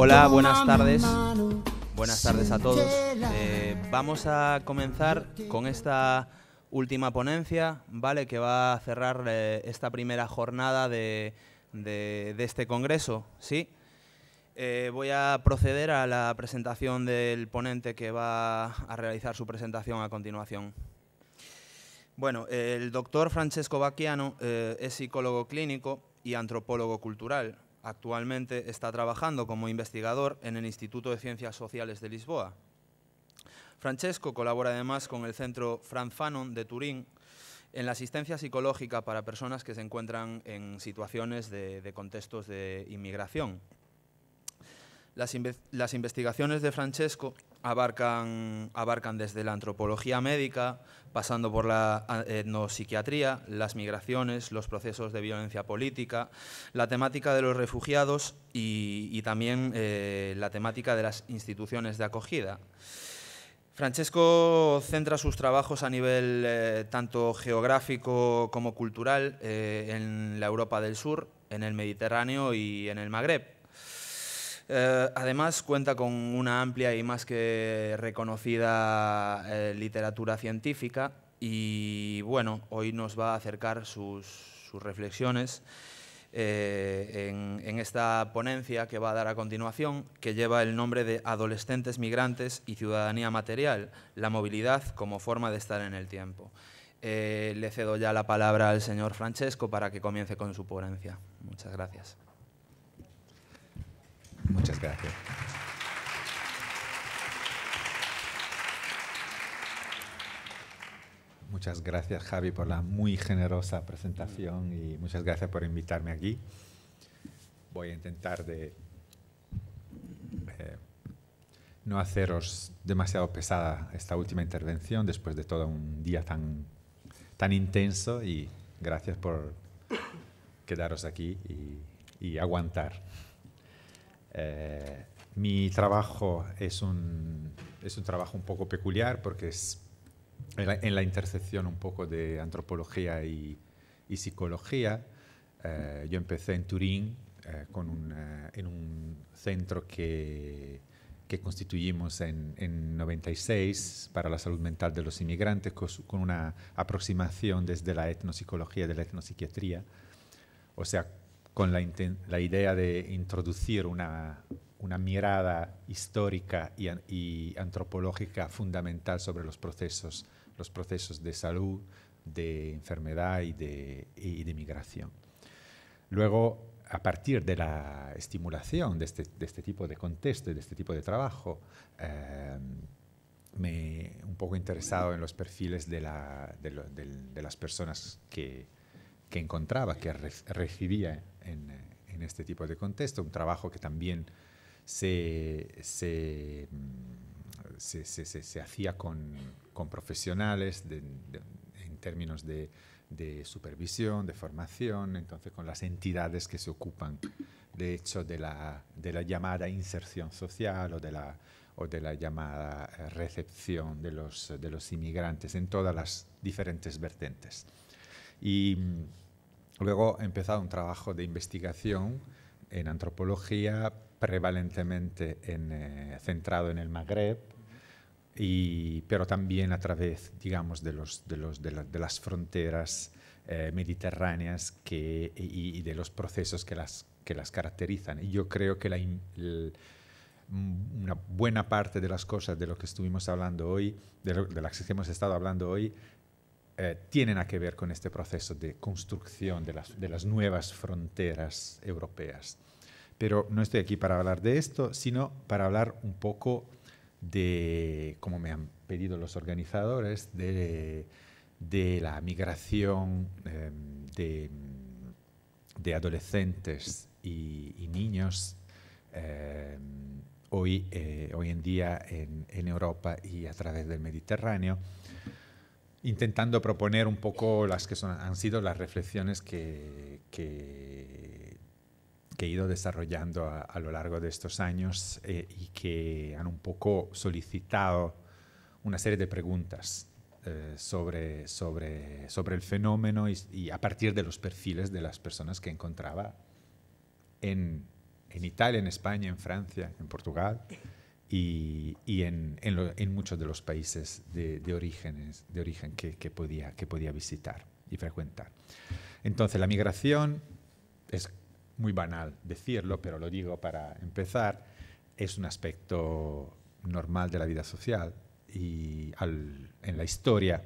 Hola, buenas tardes. Buenas tardes a todos. Vamos a comenzar con esta última ponencia, ¿vale? Que va a cerrar esta primera jornada de este congreso, ¿sí? Voy a proceder a la presentación del ponente que va a realizar su presentación a continuación. Bueno, el doctor Francesco Bacchiano es psicólogo clínico y antropólogo cultural. Actualmente está trabajando como investigador en el Instituto de Ciencias Sociales de Lisboa. Francesco colabora además con el Centro Franz Fanon de Turín en la asistencia psicológica para personas que se encuentran en situaciones de contextos de inmigración. Las investigaciones de Francesco abarcan desde la antropología médica, pasando por la etnopsiquiatría, las migraciones, los procesos de violencia política, la temática de los refugiados y también la temática de las instituciones de acogida. Francesco centra sus trabajos a nivel tanto geográfico como cultural en la Europa del Sur, en el Mediterráneo y en el Magreb. Además, cuenta con una amplia y más que reconocida literatura científica y, bueno, hoy nos va a acercar sus reflexiones en esta ponencia que va a dar a continuación, que lleva el nombre de Adolescentes migrantes y ciudadanía material, la movilidad como forma de estar en el tiempo. Le cedo ya la palabra al señor Francesco para que comience con su ponencia. Muchas gracias. Muchas gracias. Muchas gracias, Javi, por la muy generosa presentación y muchas gracias por invitarme aquí. Voy a intentar de no haceros demasiado pesada esta última intervención después de todo un día tan intenso, y gracias por quedaros aquí y aguantar. Mi trabajo es un trabajo un poco peculiar porque es en la intersección un poco de antropología y psicología. Yo empecé en Turín en un centro que constituimos en 96 para la salud mental de los inmigrantes, con una aproximación desde la etnopsicología, de la etnopsiquiatría, o sea, con la idea de introducir una mirada histórica y antropológica fundamental sobre los procesos de salud, de enfermedad y de migración. Luego, a partir de la estimulación de este tipo de contexto y de este tipo de trabajo, me he un poco interesado en los perfiles de las personas que encontraba, que recibía en este tipo de contexto, un trabajo que también se hacía con profesionales en términos de supervisión, de formación, entonces con las entidades que se ocupan, de hecho, de la llamada inserción social o de la llamada recepción de los inmigrantes en todas las diferentes vertientes. Y luego he empezado un trabajo de investigación en antropología, prevalentemente centrado en el Magreb, pero también a través, digamos, de las fronteras mediterráneas y de los procesos que las caracterizan. Y yo creo que una buena parte de las cosas de lo que estuvimos hablando hoy, de las que hemos estado hablando hoy, tienen a que ver con este proceso de construcción de las nuevas fronteras europeas. Pero no estoy aquí para hablar de esto, sino para hablar un poco de, como me han pedido los organizadores, de la migración de adolescentes y niños hoy en día en Europa y a través del Mediterráneo, intentando proponer un poco las que han sido las reflexiones que he ido desarrollando a lo largo de estos años y que han un poco solicitado una serie de preguntas sobre el fenómeno y a partir de los perfiles de las personas que encontraba en en Italia, en España, en Francia, en Portugal y en muchos de los países de origen que podía visitar y frecuentar. Entonces, la migración, es muy banal decirlo, pero lo digo para empezar, es un aspecto normal de la vida social y en la historia,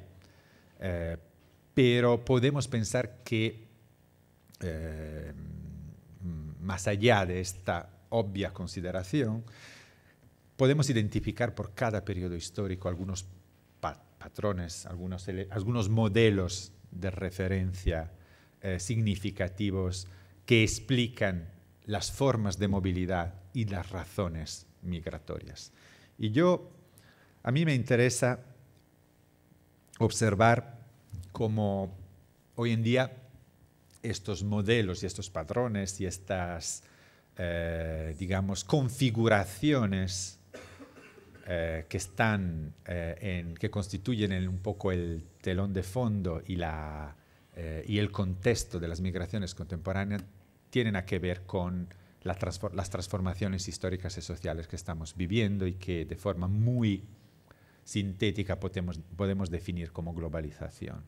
pero podemos pensar que más allá de esta obvia consideración, podemos identificar por cada periodo histórico algunos patrones, algunos modelos de referencia significativos que explican las formas de movilidad y las razones migratorias. Y a mí me interesa observar cómo hoy en día estos modelos y estos patrones y estas, digamos, configuraciones que constituyen un poco el telón de fondo y el contexto de las migraciones contemporáneas tienen que ver con las transformaciones históricas y sociales que estamos viviendo y que de forma muy sintética podemos definir como globalización.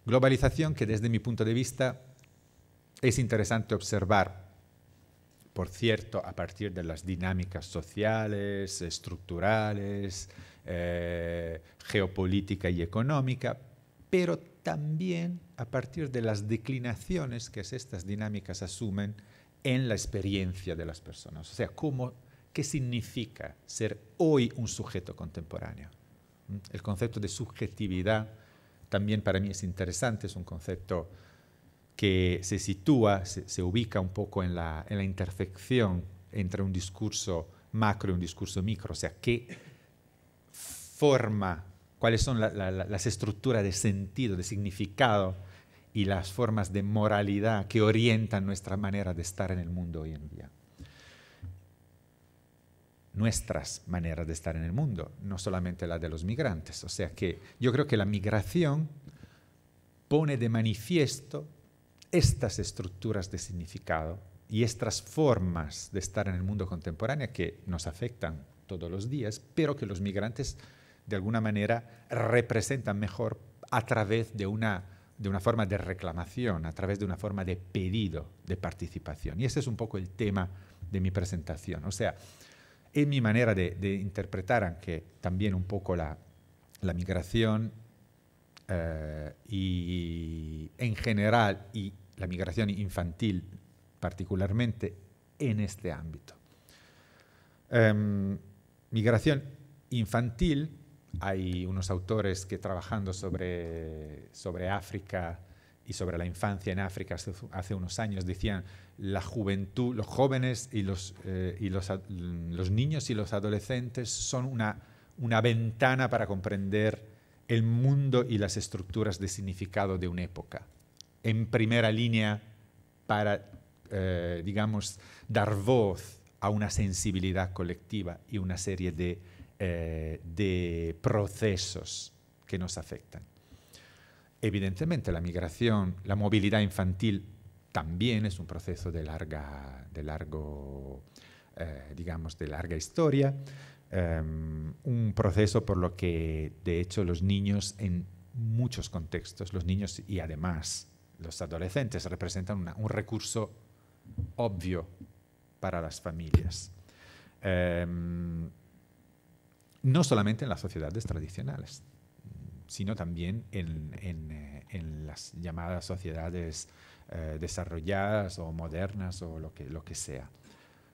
Globalización que desde mi punto de vista es interesante observar, por cierto, a partir de las dinámicas sociales, estructurales, geopolítica y económica, pero también a partir de las declinaciones que estas dinámicas asumen en la experiencia de las personas. O sea, ¿qué significa ser hoy un sujeto contemporáneo? El concepto de subjetividad también para mí es interesante, es un concepto que se sitúa, se ubica un poco en la intersección entre un discurso macro y un discurso micro, o sea, cuáles son las estructuras de sentido, de significado y las formas de moralidad que orientan nuestra manera de estar en el mundo hoy en día. Nuestras maneras de estar en el mundo, no solamente la de los migrantes. O sea que yo creo que la migración pone de manifiesto estas estructuras de significado y estas formas de estar en el mundo contemporáneo que nos afectan todos los días, pero que los migrantes de alguna manera representan mejor a través de una forma de reclamación, a través de una forma de pedido de participación. Y ese es un poco el tema de mi presentación. O sea, es mi manera de interpretar aunque también un poco la migración y en general y la migración infantil particularmente en este ámbito. Migración infantil, hay unos autores que trabajando sobre África y sobre la infancia en África hace unos años decían la juventud, los jóvenes y los niños y los adolescentes son una ventana para comprender el mundo y las estructuras de significado de una época. En primera línea para, digamos, dar voz a una sensibilidad colectiva y una serie de procesos que nos afectan. Evidentemente, la migración, la movilidad infantil también es un proceso de larga historia, un proceso por lo que, de hecho, los niños en muchos contextos, los niños y además los adolescentes representan un recurso obvio para las familias. No solamente en las sociedades tradicionales, sino también en las llamadas sociedades desarrolladas o modernas o lo que sea.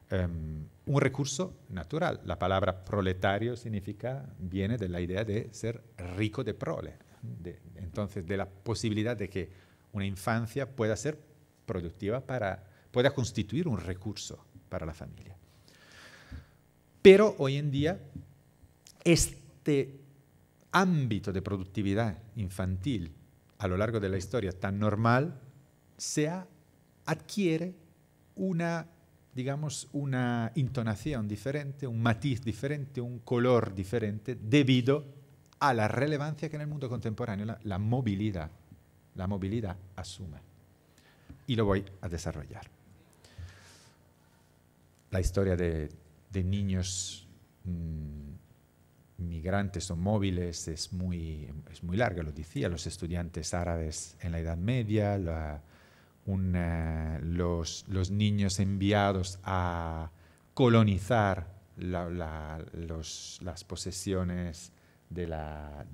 Un recurso natural. La palabra proletario viene de la idea de ser rico de prole. Entonces, de la posibilidad de que una infancia pueda ser productiva, pueda constituir un recurso para la familia. Pero hoy en día, este ámbito de productividad infantil a lo largo de la historia tan normal adquiere una intonación diferente, un matiz diferente, un color diferente debido a la relevancia que en el mundo contemporáneo la movilidad asume. Y lo voy a desarrollar. la historia de niños migrantes o móviles es muy larga, lo decía, los estudiantes árabes en la Edad Media, los niños enviados a colonizar las posesiones de las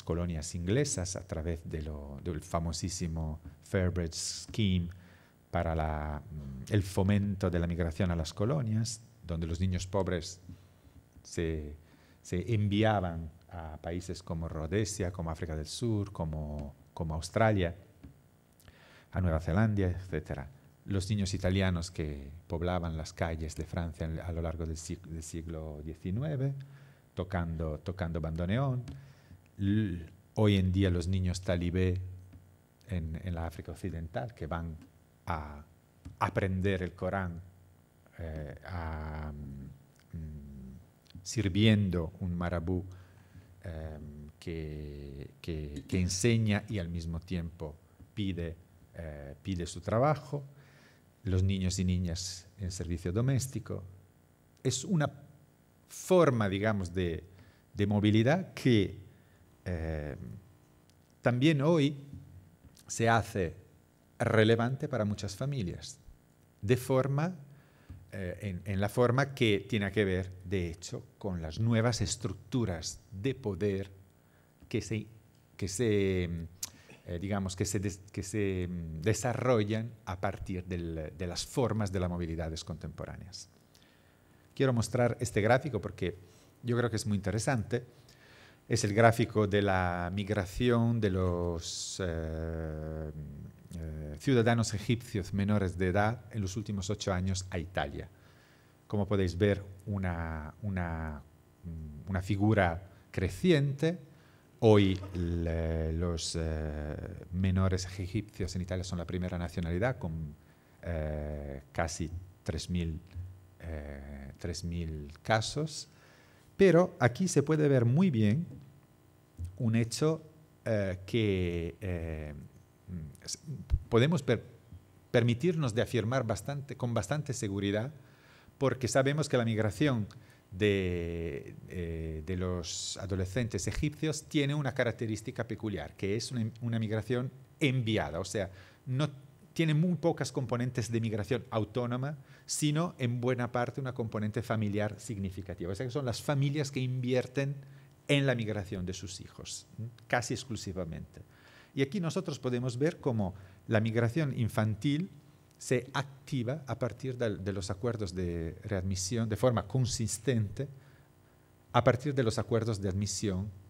colonias inglesas a través del famosísimo Fairbridge Scheme para el fomento de la migración a las colonias, donde los niños pobres se enviaban a países como Rhodesia, como África del Sur, como Australia, a Nueva Zelanda, etc. Los niños italianos que poblaban las calles de Francia a lo largo del siglo XIX, tocando bandoneón. Hoy en día los niños talibé en la África Occidental, que van a aprender el Corán, sirviendo un marabú que enseña y al mismo tiempo pide su trabajo. Los niños y niñas en servicio doméstico. Es una forma, digamos, de movilidad que también hoy se hace relevante para muchas familias, en la forma que tiene que ver, de hecho, con las nuevas estructuras de poder que se desarrollan a partir de las formas de las movilidades contemporáneas. Quiero mostrar este gráfico porque yo creo que es muy interesante. Es el gráfico de la migración de los ciudadanos egipcios menores de edad en los últimos 8 años a Italia. Como podéis ver, una figura creciente. Hoy los menores egipcios en Italia son la primera nacionalidad, con casi 3.000 casos. Pero aquí se puede ver muy bien un hecho que podemos permitirnos de afirmar con bastante seguridad, porque sabemos que la migración de los adolescentes egipcios tiene una característica peculiar, que es una migración enviada, o sea, no tiene muy pocas componentes de migración autónoma, sino en buena parte una componente familiar significativa. O sea, que son las familias que invierten en la migración de sus hijos, casi exclusivamente. Y aquí nosotros podemos ver cómo la migración infantil se activa a partir de los acuerdos de readmisión de forma consistente, a partir de los acuerdos de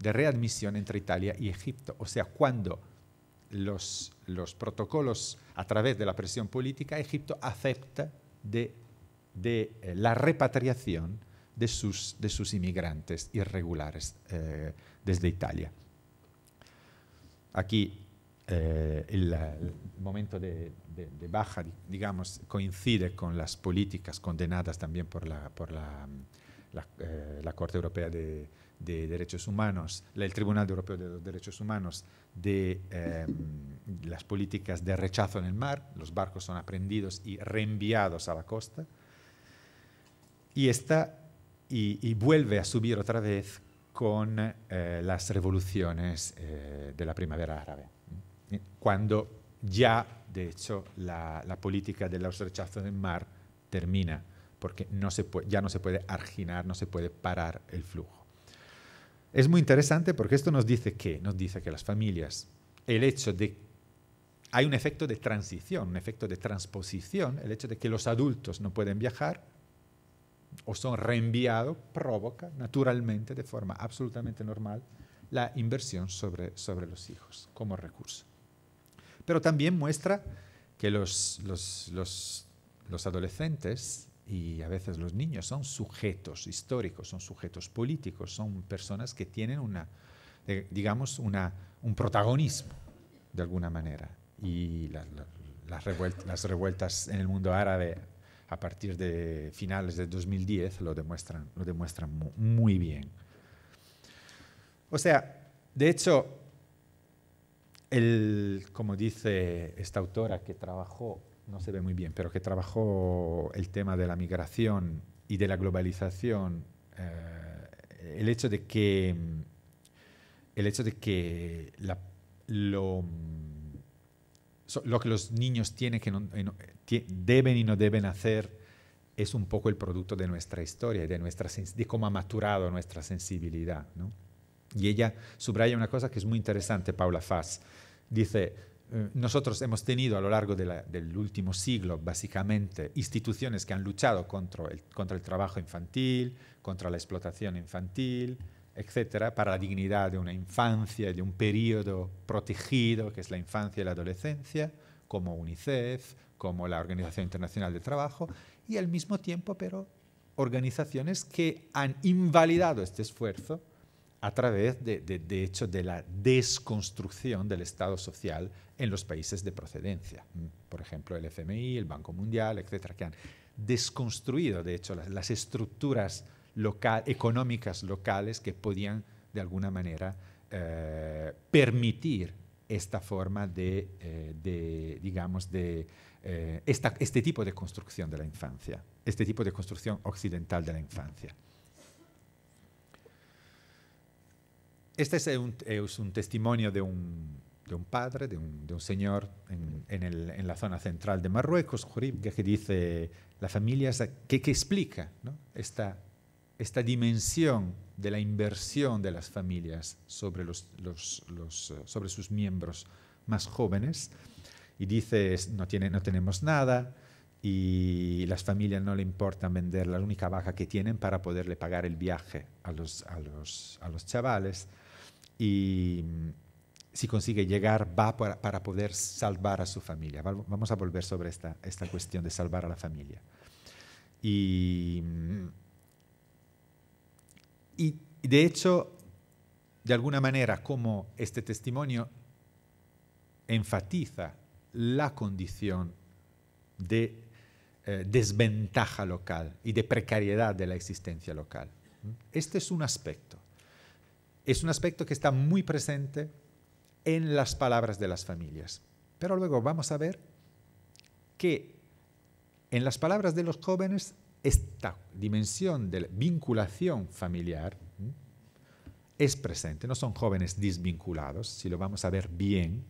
readmisión entre Italia y Egipto. O sea, cuando los protocolos, a través de la presión política, Egipto acepta de la repatriación de sus inmigrantes irregulares desde Italia. Aquí el momento de baja, digamos, coincide con las políticas condenadas también por la Corte Europea de Derechos Humanos, el Tribunal Europeo de los Derechos Humanos, de las políticas de rechazo en el mar. Los barcos son aprehendidos y reenviados a la costa. Y vuelve a subir otra vez con las revoluciones de la primavera árabe, cuando ya, de hecho, la política de los rechazos en el mar termina, porque ya no se puede arginar, no se puede parar el flujo. Es muy interesante porque esto nos dice que las familias, hay un efecto de transición, un efecto de transposición, el hecho de que los adultos no pueden viajar o son reenviados provoca naturalmente, de forma absolutamente normal, la inversión sobre los hijos como recurso. Pero también muestra que los adolescentes y a veces los niños son sujetos históricos, son sujetos políticos, son personas que tienen un protagonismo de alguna manera. Y las revueltas en el mundo árabe a partir de finales de 2010 lo demuestran muy bien. O sea, de hecho, como dice esta autora que trabajó no se ve muy bien, pero que trabajó el tema de la migración y de la globalización, el hecho de que lo que los niños tienen deben y no deben hacer es un poco el producto de nuestra historia y de cómo ha maturado nuestra sensibilidad, ¿no? Y ella subraya una cosa que es muy interesante, Paula Fass. Dice, nosotros hemos tenido a lo largo del último siglo, básicamente, instituciones que han luchado contra el trabajo infantil, contra la explotación infantil, etcétera, para la dignidad de una infancia, de un periodo protegido, que es la infancia y la adolescencia, como UNICEF, como la Organización Internacional del Trabajo, y al mismo tiempo, pero, organizaciones que han invalidado este esfuerzo a través, de hecho, de la desconstrucción del Estado social en los países de procedencia. Por ejemplo, el FMI, el Banco Mundial, etcétera, que han desconstruido, de hecho, las estructuras económicas locales que podían, de alguna manera, permitir esta forma este tipo de construcción de la infancia, este tipo de construcción occidental de la infancia. Este es un testimonio de un padre, de un señor en la zona central de Marruecos, Jourib, que dice, la familia, que explica, ¿no?, esta dimensión de la inversión de las familias sobre sobre sus miembros más jóvenes, y dice, no tenemos nada, y las familias no le importan vender la única vaca que tienen para poderle pagar el viaje a los chavales, y si consigue llegar va para poder salvar a su familia. Vamos a volver sobre esta cuestión de salvar a la familia. Y de hecho, de alguna manera, como este testimonio enfatiza la condición de desventaja local y de precariedad de la existencia local. Este es un aspecto. Es un aspecto que está muy presente en las palabras de las familias. Pero luego vamos a ver que en las palabras de los jóvenes esta dimensión de vinculación familiar es presente. No son jóvenes desvinculados, si lo vamos a ver bien.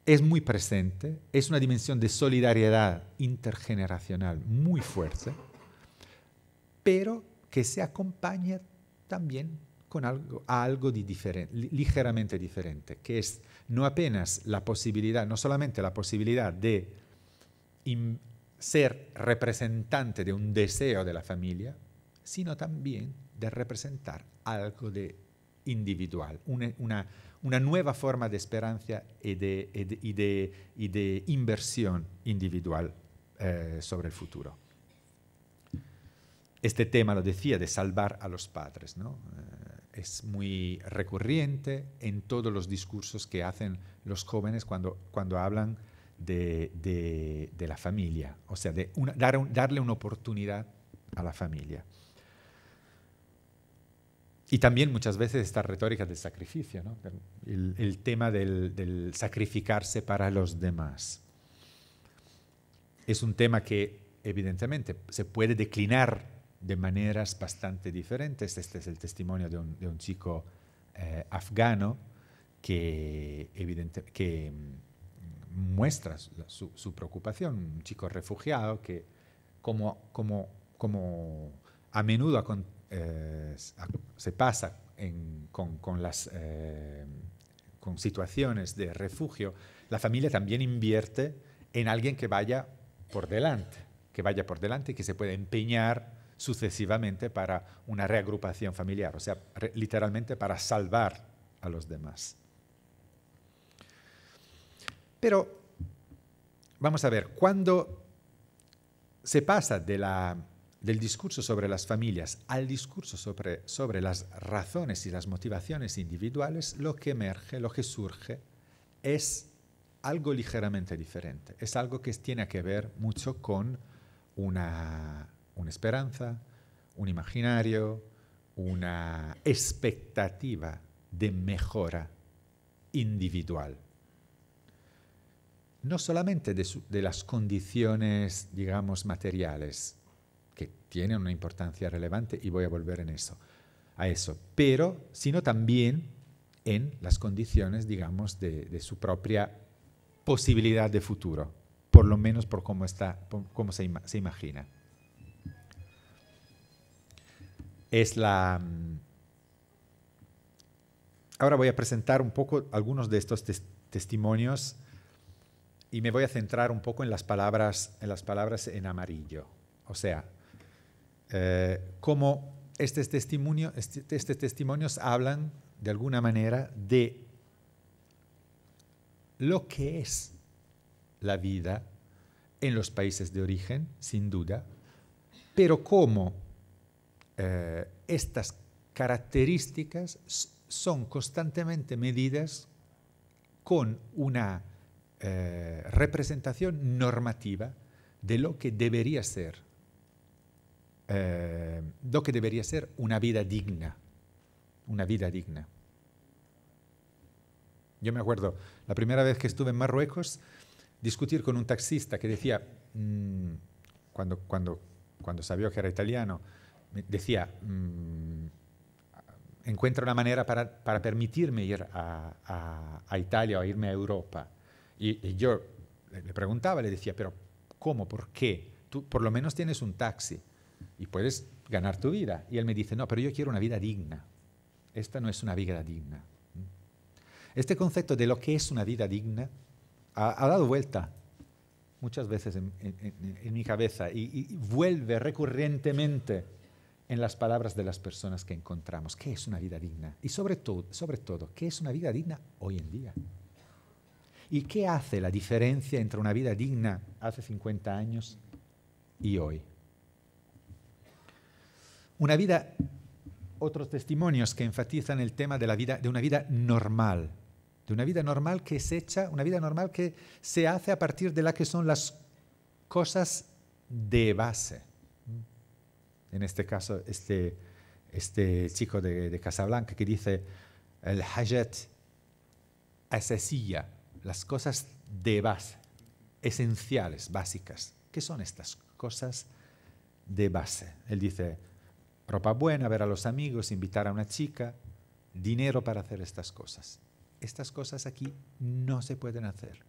Es muy presente, es una dimensión de solidaridad intergeneracional muy fuerte, pero que se acompaña también con algo ligeramente diferente, que es no apenas la posibilidad, no solamente la posibilidad de ser representante de un deseo de la familia, sino también de representar algo de individual, una nueva forma de esperanza y de inversión individual sobre el futuro. Este tema, lo decía, de salvar a los padres, ¿no? Es muy recurrente en todos los discursos que hacen los jóvenes cuando hablan de la familia, o sea, de darle una oportunidad a la familia. Y también muchas veces esta retórica del sacrificio, ¿no? El tema del sacrificarse para los demás. Es un tema que evidentemente se puede declinar de maneras bastante diferentes. Este es el testimonio de un chico afgano que muestra su preocupación, un chico refugiado que como a menudo se pasa con situaciones de refugio, la familia también invierte en alguien que vaya por delante y que se pueda empeñar sucesivamente para una reagrupación familiar, o sea, literalmente para salvar a los demás. Pero vamos a ver, cuando se pasa del discurso sobre las familias al discurso sobre las razones y las motivaciones individuales, lo que emerge, lo que surge, es algo ligeramente diferente. Es algo que tiene que ver mucho con una esperanza, un imaginario, una expectativa de mejora individual. no solamente de las condiciones, digamos, materiales, que tienen una importancia relevante, y voy a volver a eso, pero sino también en las condiciones, digamos, de su propia posibilidad de futuro, por lo menos por cómo se imagina. Ahora voy a presentar un poco algunos de estos testimonios y me voy a centrar un poco en las palabras en amarillo. O sea, cómo estos testimonios hablan de alguna manera de lo que es la vida en los países de origen, sin duda, pero cómo estas características son constantemente medidas con una representación normativa de lo que debería ser una vida digna. Una vida digna. Yo me acuerdo, la primera vez que estuve en Marruecos, discutir con un taxista que decía, cuando sabía que era italiano, me decía, encuentra una manera para permitirme ir a Italia o irme a Europa. Y yo le preguntaba, le decía, pero ¿cómo? ¿Por qué? Tú por lo menos tienes un taxi y puedes ganar tu vida. Y él me dice, no, pero yo quiero una vida digna. Esta no es una vida digna. Este concepto de lo que es una vida digna ha dado vuelta muchas veces en mi cabeza y vuelve recurrentemente en las palabras de las personas que encontramos. ¿Qué es una vida digna? Y sobre todo, ¿qué es una vida digna hoy en día? ¿Y qué hace la diferencia entre una vida digna hace 50 años y hoy? Otros testimonios que enfatizan el tema de una vida normal. De una vida normal que se hace a partir de la que son las cosas de base. En este caso, este chico de Casablanca que dice el hajat asasiya, las cosas de base, esenciales, básicas. ¿Qué son estas cosas de base? Él dice ropa buena, ver a los amigos, invitar a una chica, dinero para hacer estas cosas. Estas cosas aquí no se pueden hacer.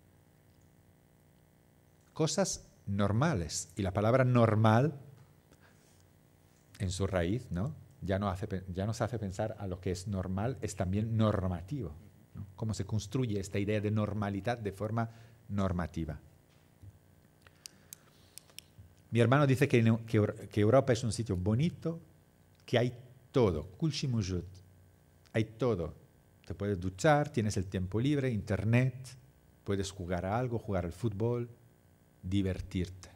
Cosas normales. Y la palabra normal, en su raíz, ¿no? ya nos hace pensar a lo que es normal, es también normativo, ¿no? Cómo se construye esta idea de normalidad de forma normativa. Mi hermano dice que Europa es un sitio bonito, que hay todo, kulshi mujud, hay todo. Te puedes duchar, tienes el tiempo libre, internet, puedes jugar a algo, jugar al fútbol, divertirte.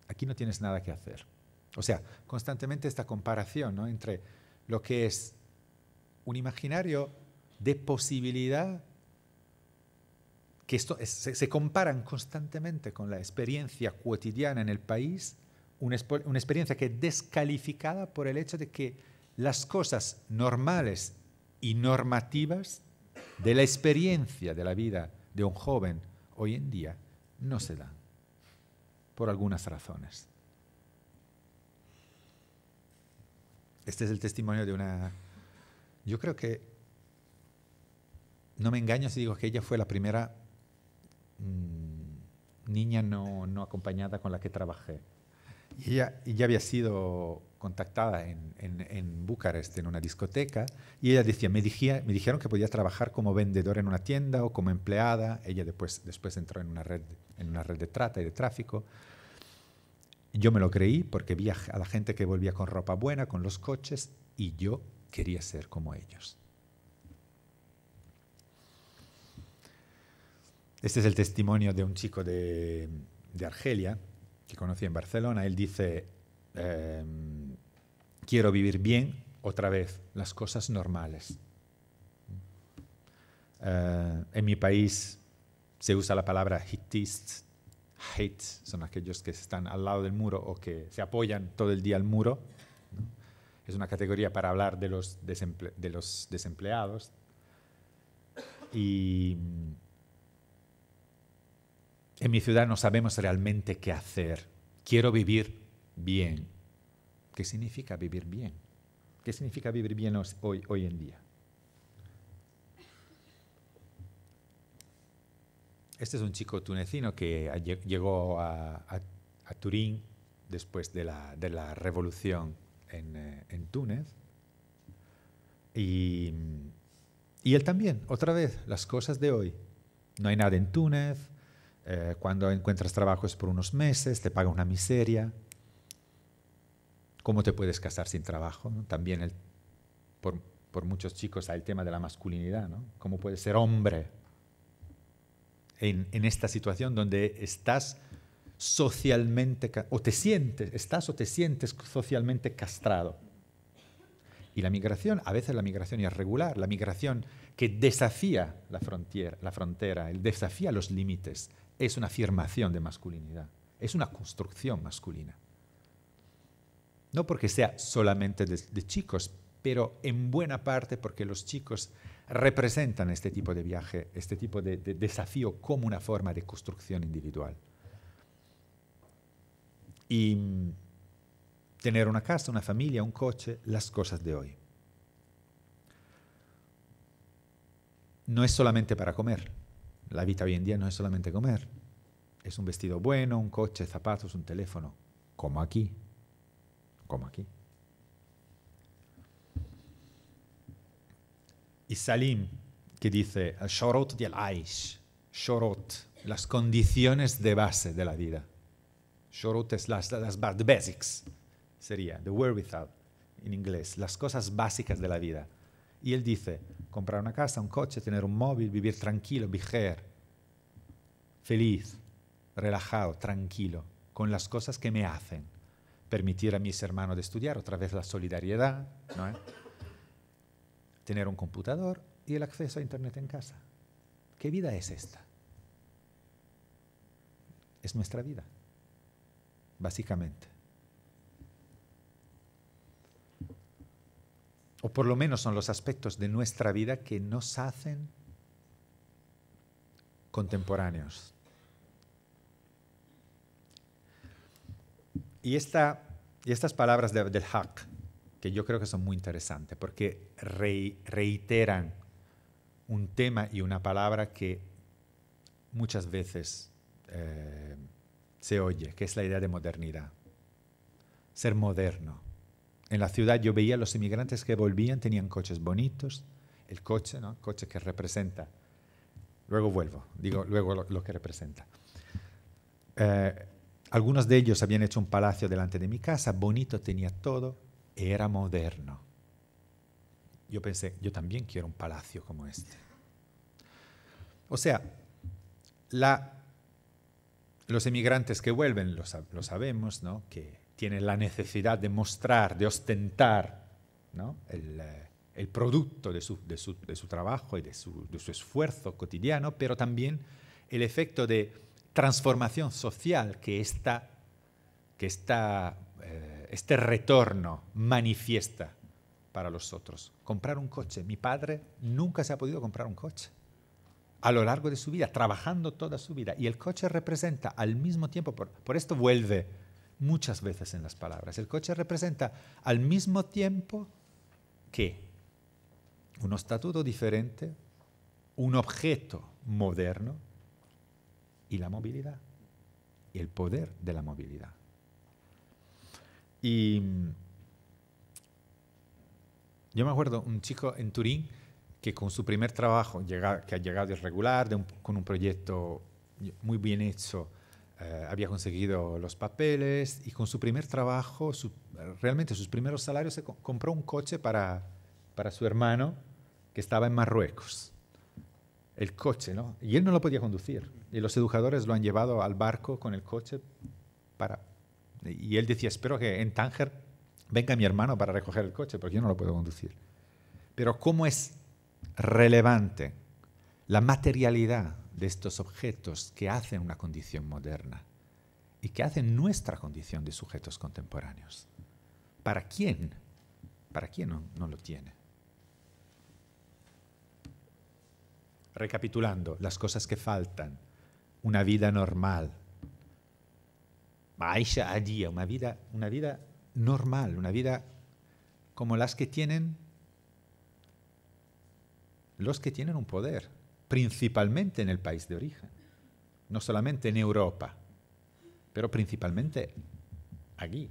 Aquí no tienes nada que hacer. O sea, constantemente esta comparación, ¿no?, entre lo que es un imaginario de posibilidad, que se comparan constantemente con la experiencia cotidiana en el país, una experiencia que es descalificada por el hecho de que las cosas normales y normativas de la experiencia de la vida de un joven hoy en día no se dan, por algunas razones. Este es el testimonio de una... Yo creo que no me engaño si digo que ella fue la primera niña no acompañada con la que trabajé. Y ella había sido contactada en Bucarest, en una discoteca, y ella decía, me dijeron que podía trabajar como vendedora en una tienda o como empleada. Ella después entró en una red de trata y de tráfico. Yo me lo creí porque vi a la gente que volvía con ropa buena, con los coches, y yo quería ser como ellos. Este es el testimonio de un chico de Argelia que conocí en Barcelona. Él dice, quiero vivir bien, otra vez, las cosas normales. En mi país se usa la palabra hittists. Hates son aquellos que están al lado del muro o que se apoyan todo el día al muro, ¿no? Es una categoría para hablar de los desempleados. Y En mi ciudad no sabemos realmente qué hacer. Quiero vivir bien. ¿Qué significa vivir bien? ¿Qué significa vivir bien hoy en día? Este es un chico tunecino que llegó a Turín después de la revolución en Túnez. Y él también, otra vez, las cosas de hoy. No hay nada en Túnez. Cuando encuentras trabajo es por unos meses, te pagan una miseria. ¿Cómo te puedes casar sin trabajo? ¿No? También por muchos chicos hay el tema de la masculinidad, ¿no? ¿Cómo puedes ser hombre en esta situación donde estás socialmente, estás o te sientes socialmente castrado? Y la migración, a veces la migración irregular, la migración que desafía la frontera, desafía los límites, es una afirmación de masculinidad, es una construcción masculina. No porque sea solamente de chicos, pero en buena parte porque los chicos representan este tipo de viaje, este tipo de desafío como una forma de construcción individual. Y tener una casa, una familia, un coche, las cosas de hoy. No es solamente para comer. La vida hoy en día no es solamente comer. Es un vestido bueno, un coche, zapatos, un teléfono. Como aquí. Como aquí. Y Salim, que dice, Shorot del Aish. Shorot, las condiciones de base de la vida. Shorot es the basics. Sería, the wherewithal, en inglés, las cosas básicas de la vida. Y él dice, comprar una casa, un coche, tener un móvil, vivir tranquilo, bijer, feliz, relajado, tranquilo, con las cosas que me hacen. Permitir a mis hermanos de estudiar, otra vez la solidaridad, ¿no? Tener un computador y el acceso a Internet en casa. ¿Qué vida es esta? Es nuestra vida, básicamente. O por lo menos son los aspectos de nuestra vida que nos hacen contemporáneos. Y estas palabras del Haq, que yo creo que son muy interesantes, porque reiteran un tema y una palabra que muchas veces se oye, que es la idea de modernidad. Ser moderno. En la ciudad yo veía a los inmigrantes que volvían, tenían coches bonitos, el coche, ¿no? Coche que representa. Luego vuelvo, digo luego lo que representa. Algunos de ellos habían hecho un palacio delante de mi casa, bonito, tenía todo, era moderno. Yo pensé, yo también quiero un palacio como este. O sea, los inmigrantes que vuelven, lo sabemos, ¿no? Que tienen la necesidad de mostrar, de ostentar, ¿no? el producto de su trabajo y de su esfuerzo cotidiano, pero también el efecto de transformación social que este retorno manifiesta para los otros. Comprar un coche. Mi padre nunca se ha podido comprar un coche. A lo largo de su vida, trabajando toda su vida. Y el coche representa al mismo tiempo, por esto vuelve muchas veces en las palabras, el coche representa al mismo tiempo que un estatuto diferente, un objeto moderno y la movilidad, y el poder de la movilidad. Y yo me acuerdo un chico en Turín que con su primer trabajo, que ha llegado irregular, con un proyecto muy bien hecho, había conseguido los papeles y con su primer trabajo, realmente sus primeros salarios, se compró un coche para su hermano que estaba en Marruecos. El coche, ¿no? Y él no lo podía conducir. Y los educadores lo han llevado al barco con el coche y él decía, espero que en Tánger venga mi hermano para recoger el coche, porque yo no lo puedo conducir. Pero cómo es relevante la materialidad de estos objetos que hacen una condición moderna y que hacen nuestra condición de sujetos contemporáneos. ¿Para quién? ¿Para quién no lo tiene? Recapitulando, las cosas que faltan. una vida normal. Maisha adia, una vida normal, una vida como las que tienen los que tienen un poder, principalmente en el país de origen, no solamente en Europa, pero principalmente aquí.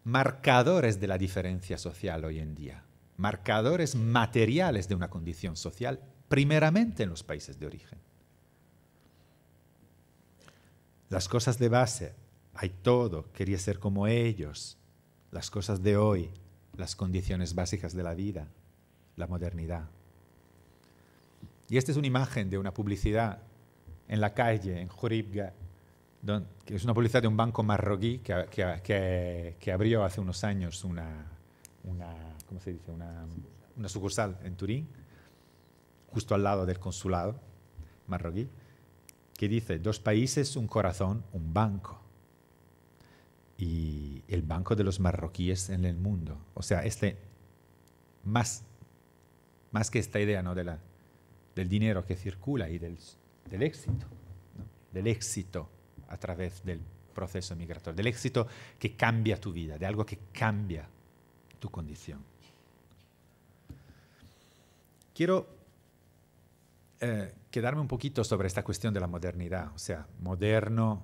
Marcadores de la diferencia social hoy en día, marcadores materiales de una condición social, primeramente en los países de origen. Las cosas de base, hay todo, quería ser como ellos, las cosas de hoy, las condiciones básicas de la vida, la modernidad. Y esta es una imagen de una publicidad en la calle, en Joribga, que es una publicidad de un banco marroquí que abrió hace unos años una sucursal en Turín, justo al lado del consulado marroquí, que dice: 2 países, un corazón, un banco. Y el banco de los marroquíes en el mundo. O sea, más que esta idea, ¿no?, del dinero que circula y del éxito, ¿no?, del éxito a través del proceso migratorio, del éxito que cambia tu vida, de algo que cambia tu condición. Quiero quedarme un poquito sobre esta cuestión de la modernidad. O sea, moderno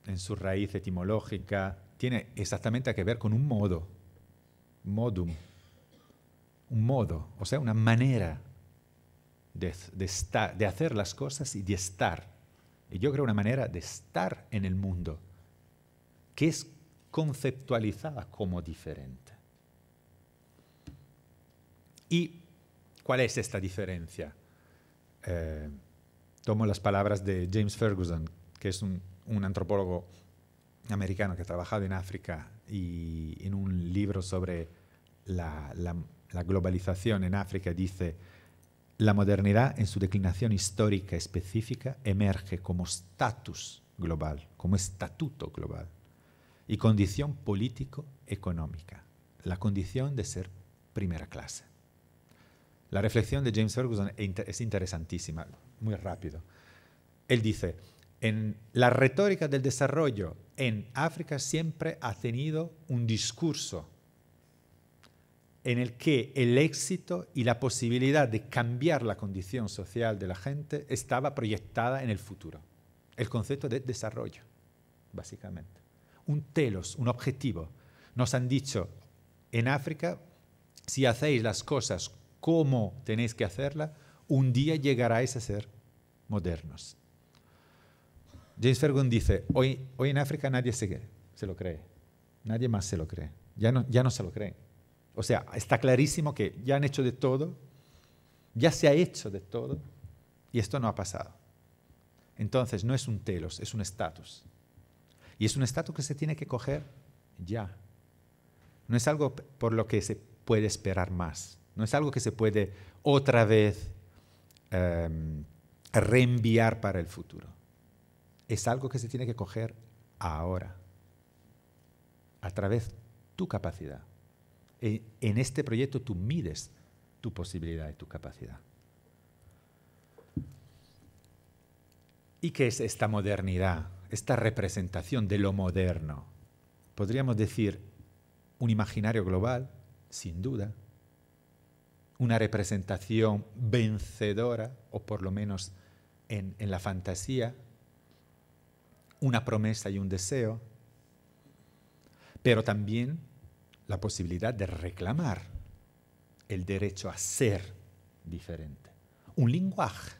en su raíz etimológica tiene exactamente que ver con un modo, modum, un modo, o sea, una manera de hacer las cosas y de estar. Y yo creo una manera de estar en el mundo que es conceptualizada como diferente. ¿Y cuál es esta diferencia? Tomo las palabras de James Ferguson, que es un antropólogo americano que ha trabajado en África, y en un libro sobre la globalización en África dice: la modernidad en su declinación histórica específica emerge como estatus global, como estatuto global y condición político-económica, la condición de ser primera clase. La reflexión de James Ferguson es interesantísima, muy rápido. Él dice: en la retórica del desarrollo en África siempre ha tenido un discurso en el que el éxito y la posibilidad de cambiar la condición social de la gente estaba proyectada en el futuro. El concepto de desarrollo, básicamente. Un telos, un objetivo. Nos han dicho, en África, si hacéis las cosas como tenéis que hacerlas, un día llegaráis a ser modernos. James Ferguson dice: hoy en África nadie se lo cree. Nadie más se lo cree. Ya no se lo creen. O sea, está clarísimo que ya han hecho de todo, ya se ha hecho de todo, y esto no ha pasado. Entonces, no es un telos, es un estatus. Y es un estatus que se tiene que coger ya. No es algo por lo que se puede esperar más. No es algo que se puede otra vez reenviar para el futuro. Es algo que se tiene que coger ahora, a través de tu capacidad. En este proyecto tú mides tu posibilidad y tu capacidad. ¿Y qué es esta modernidad, esta representación de lo moderno? Podríamos decir un imaginario global, sin duda, una representación vencedora, o por lo menos en la fantasía, una promesa y un deseo, pero también la posibilidad de reclamar el derecho a ser diferente. Un lenguaje,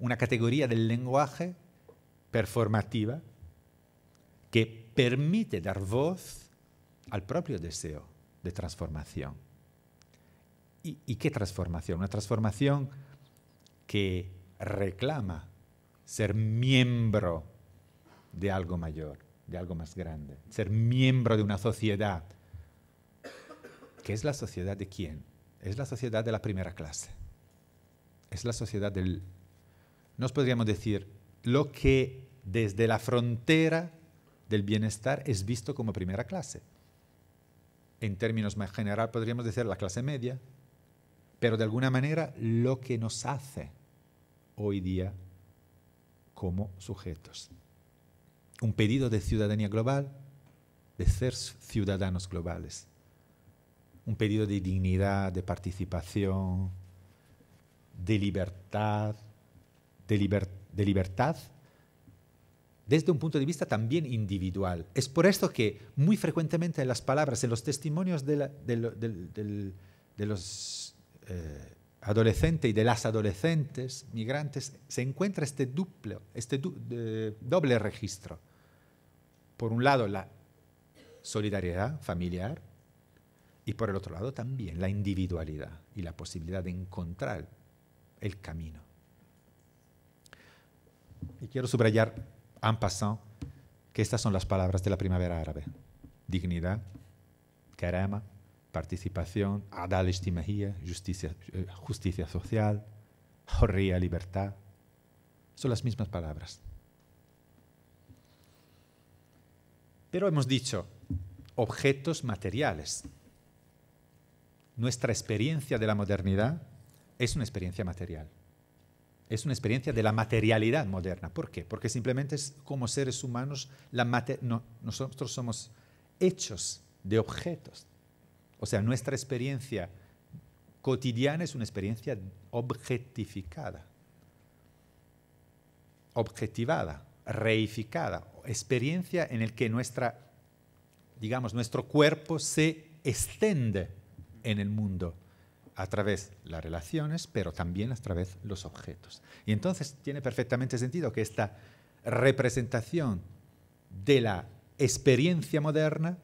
una categoría del lenguaje performativa que permite dar voz al propio deseo de transformación. ¿Y qué transformación? Una transformación que reclama ser miembro de algo mayor, de algo más grande, ser miembro de una sociedad. ¿Qué es la sociedad de quién? Es la sociedad de la primera clase. Es la sociedad del... Nos podríamos decir lo que desde la frontera del bienestar es visto como primera clase. En términos más general podríamos decir la clase media, pero de alguna manera lo que nos hace hoy día como sujetos. Un pedido de ciudadanía global, de ser ciudadanos globales. Un pedido de dignidad, de participación, de libertad, de libertad desde un punto de vista también individual. Es por esto que muy frecuentemente en las palabras, en los testimonios de los adolescentes y de las adolescentes migrantes, se encuentra este doble registro. Por un lado, la solidaridad familiar y por el otro lado también la individualidad y la posibilidad de encontrar el camino. Y quiero subrayar en passant que estas son las palabras de la primavera árabe. Dignidad, karama, participación, adal ijtimaiya, justicia social, hurriya, libertad. Son las mismas palabras. Pero hemos dicho objetos materiales. Nuestra experiencia de la modernidad es una experiencia material. Es una experiencia de la materialidad moderna. ¿Por qué? Porque simplemente es como seres humanos, nosotros somos hechos de objetos. O sea, nuestra experiencia cotidiana es una experiencia objetificada, objetivada, reificada. Experiencia en la que nuestro cuerpo se extiende en el mundo a través de las relaciones, pero también a través de los objetos. Y entonces tiene perfectamente sentido que esta representación de la experiencia moderna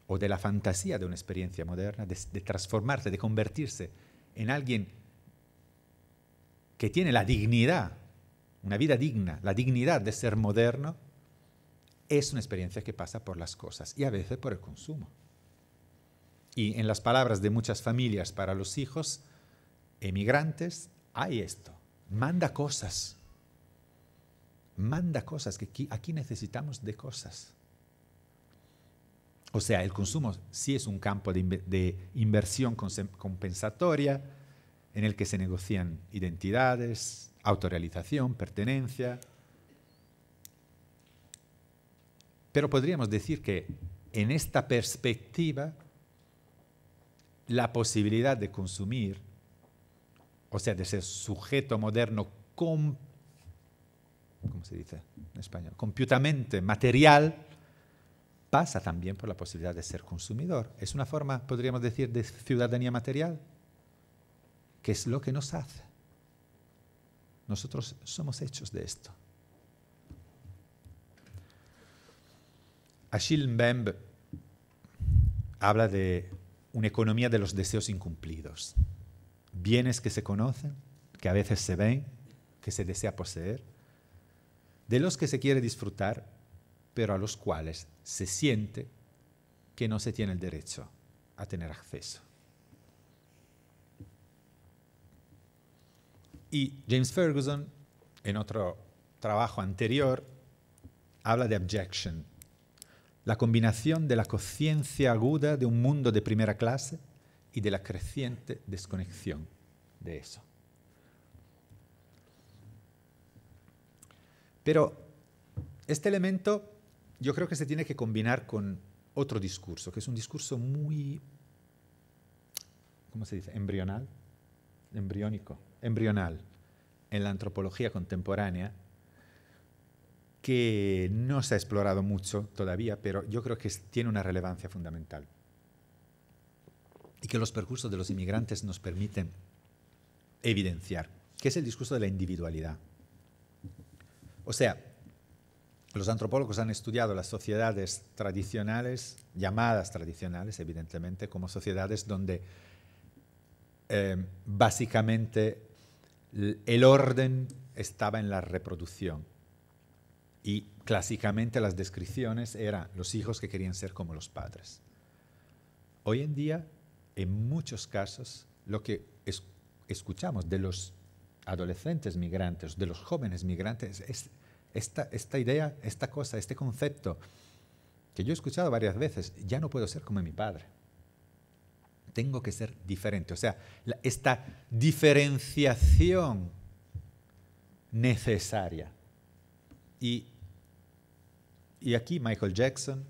o de la fantasía de una experiencia moderna, de transformarse, de convertirse en alguien que tiene la dignidad, una vida digna, la dignidad de ser moderno, es una experiencia que pasa por las cosas y a veces por el consumo. Y en las palabras de muchas familias para los hijos emigrantes hay esto. Manda cosas, que aquí necesitamos de cosas. O sea, el consumo sí es un campo de inversión compensatoria en el que se negocian identidades, autorrealización, pertenencia. Pero podríamos decir que en esta perspectiva la posibilidad de consumir, o sea, de ser sujeto moderno ¿cómo se dice en español? Completamente material, pasa también por la posibilidad de ser consumidor. Es una forma, podríamos decir, de ciudadanía material, que es lo que nos hace. Nosotros somos hechos de esto. Achille Mbembe habla de una economía de los deseos incumplidos. Bienes que se conocen, que a veces se ven, que se desea poseer, de los que se quiere disfrutar, pero a los cuales se siente que no se tiene el derecho a tener acceso. Y James Ferguson, en otro trabajo anterior, habla de abjection, la combinación de la conciencia aguda de un mundo de primera clase y de la creciente desconexión de eso. Pero este elemento yo creo que se tiene que combinar con otro discurso, que es un discurso muy, ¿cómo se dice? Embrional en la antropología contemporánea, que no se ha explorado mucho todavía, pero yo creo que tiene una relevancia fundamental. Y que los percursos de los inmigrantes nos permiten evidenciar, que es el discurso de la individualidad. O sea, los antropólogos han estudiado las sociedades tradicionales, llamadas tradicionales, evidentemente, como sociedades donde básicamente el orden estaba en la reproducción. Y clásicamente las descripciones eran los hijos que querían ser como los padres. Hoy en día, en muchos casos, lo que escuchamos de los adolescentes migrantes, de los jóvenes migrantes, es esta idea, esta cosa, este concepto, que yo he escuchado varias veces: ya no puedo ser como mi padre. Tengo que ser diferente. O sea, esta diferenciación necesaria. Y aquí Michael Jackson,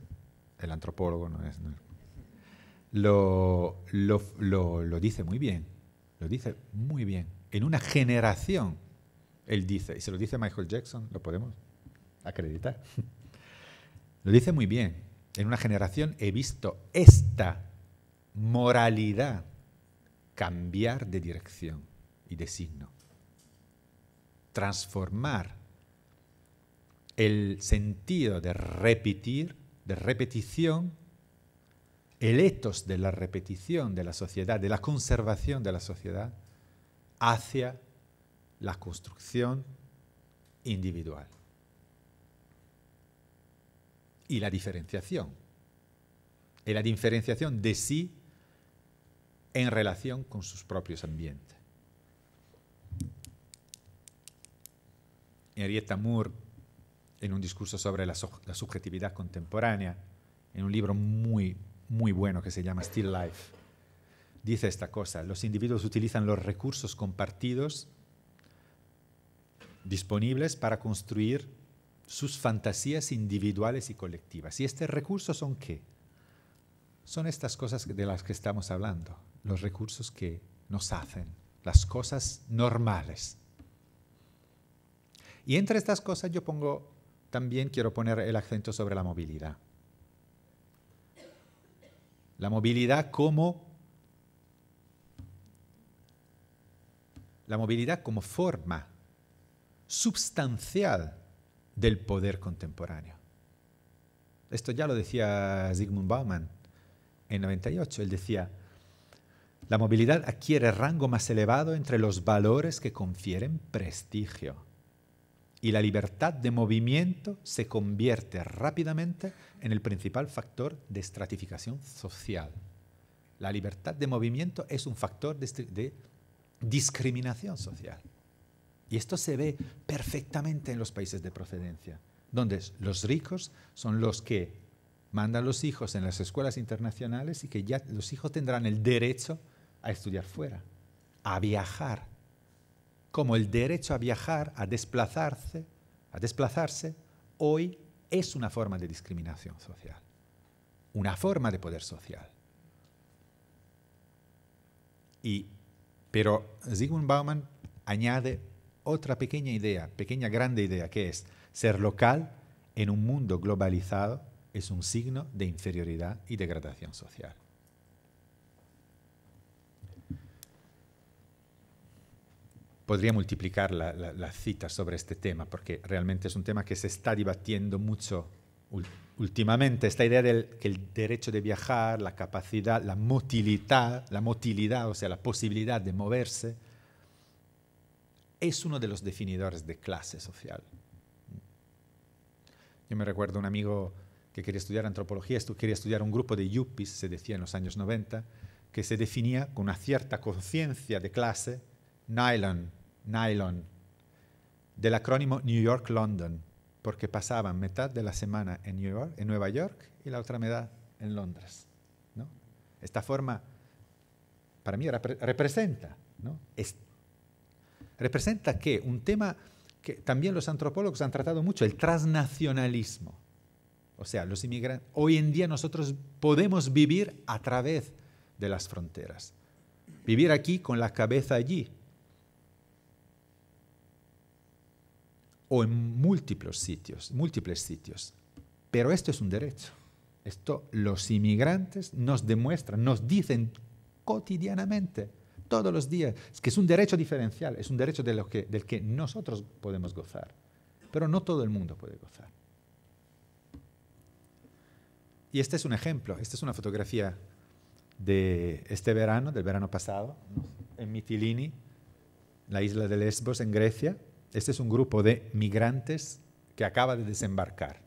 el antropólogo, lo dice muy bien. Lo dice muy bien. En una generación, él dice, y se lo dice Michael Jackson, lo podemos acreditar. Lo dice muy bien. En una generación he visto esta moralidad cambiar de dirección y de signo. Transformar el sentido de repetir, de repetición, el ethos de la repetición de la sociedad, de la conservación de la sociedad, hacia la construcción individual. Y la diferenciación. Y la diferenciación de sí en relación con sus propios ambientes. Henrietta Moore, en un discurso sobre la subjetividad contemporánea, en un libro muy bueno que se llama Still Life, dice esta cosa: los individuos utilizan los recursos compartidos disponibles para construir sus fantasías individuales y colectivas. ¿Y estos recursos son qué? Son estas cosas de las que estamos hablando, los recursos que nos hacen, las cosas normales. Y entre estas cosas yo también quiero poner el acento sobre la movilidad. La movilidad como forma substancial del poder contemporáneo. Esto ya lo decía Zygmunt Bauman en 98. Él decía: la movilidad adquiere rango más elevado entre los valores que confieren prestigio, y la libertad de movimiento se convierte rápidamente en el principal factor de estratificación social. La libertad de movimiento es un factor de discriminación social. Y esto se ve perfectamente en los países de procedencia, donde los ricos son los que mandan los hijos en las escuelas internacionales y que ya los hijos tendrán el derecho a estudiar fuera, a viajar. Como el derecho a viajar, a desplazarse, hoy es una forma de discriminación social, una forma de poder social. Pero Zygmunt Bauman añade otra grande idea, que es: ser local en un mundo globalizado es un signo de inferioridad y degradación social. Podría multiplicar las citas sobre este tema, porque realmente es un tema que se está debatiendo mucho últimamente. Esta idea que el derecho de viajar, la capacidad, la motilidad, o sea, la posibilidad de moverse, es uno de los definidores de clase social. Yo me recuerdo un amigo que quería estudiar antropología, quería estudiar un grupo de yuppies, se decía en los años 90, que se definía con una cierta conciencia de clase, nylon, del acrónimo New York-London, porque pasaban mitad de la semana en Nueva York y la otra mitad en Londres, ¿no? Esta forma, para mí, representa, ¿no? Representa que un tema que también los antropólogos han tratado mucho, el transnacionalismo. O sea, los inmigrantes, hoy en día nosotros podemos vivir a través de las fronteras. Vivir aquí con la cabeza allí. O en múltiples sitios. Pero esto es un derecho. Esto los inmigrantes nos demuestran, nos dicen cotidianamente, todos los días, que es un derecho diferencial, es un derecho del que nosotros podemos gozar, pero no todo el mundo puede gozar. Y este es un ejemplo, esta es una fotografía de este verano, del verano pasado, en Mytilini, la isla de Lesbos, en Grecia. Este es un grupo de migrantes que acaba de desembarcar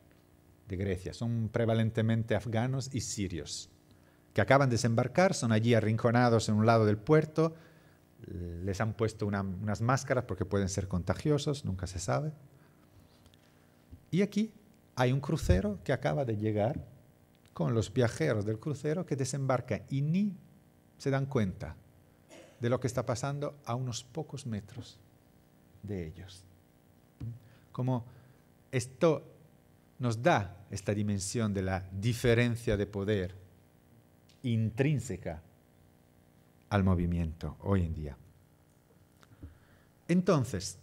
de Grecia. Son prevalentemente afganos y sirios que acaban de desembarcar, son allí arrinconados en un lado del puerto, les han puesto unas máscaras porque pueden ser contagiosos, nunca se sabe. Y aquí hay un crucero que acaba de llegar con los viajeros del crucero que desembarcan y ni se dan cuenta de lo que está pasando a unos pocos metros de ellos. Como esto nos da esta dimensión de la diferencia de poder intrínseca al movimiento hoy en día. Entonces,